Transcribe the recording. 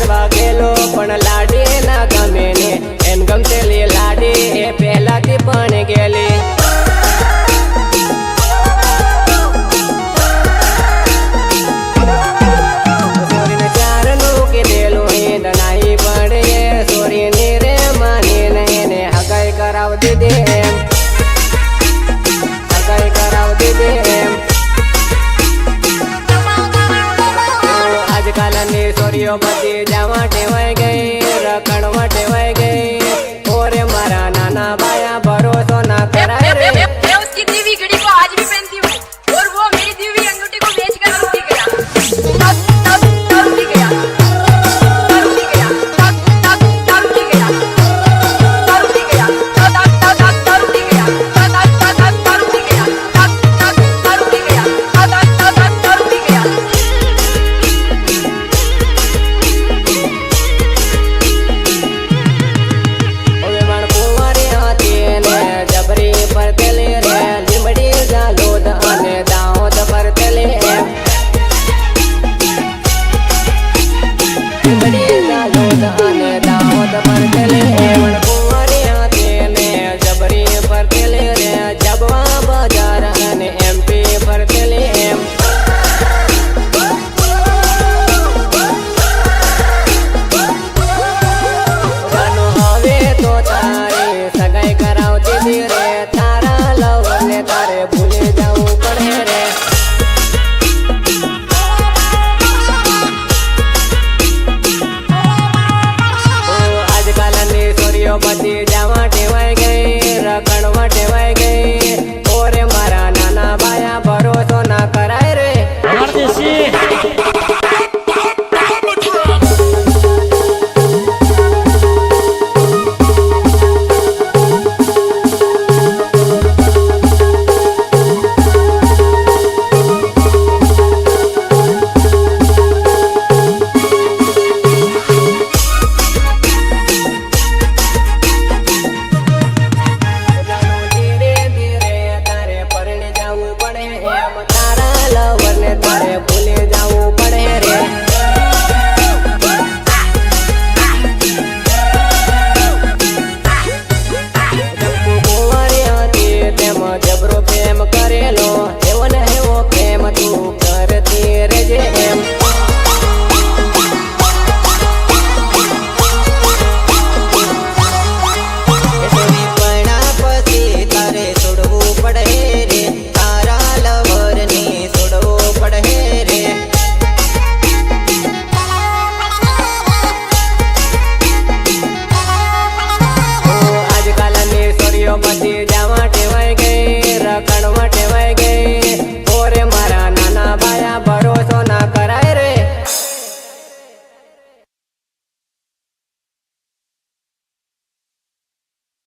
લાડવા ગેલો પણ લાડી ના ગમે ને એમ ગમતેલી લાડી એ પહેલાથી પણ ગેલી સોરીને ચારનું કીધેલું હિંદ નાહી પડે સોરીની રે માનીને એને હગાઈ કરાવ દીધી એમ હગાઈ કરાવ દીધી એમ આજકાલની સોરીઓ બધી જાવા ટેવાઈ ગઈ રખડવા ટેવાઈ ગઈ ઓરે મારા નાના બાયા ભરોસો ના કરાય રે मैं उसकी दी हुई घड़ी को आज भी पहनती हूँ और वो मेरी दी हुई अंगूठी को बेचकर लूटी गया लूटी गया लूटी गया लूटी गया लूटी गया लूटी गया લીમડી ઝાલોદ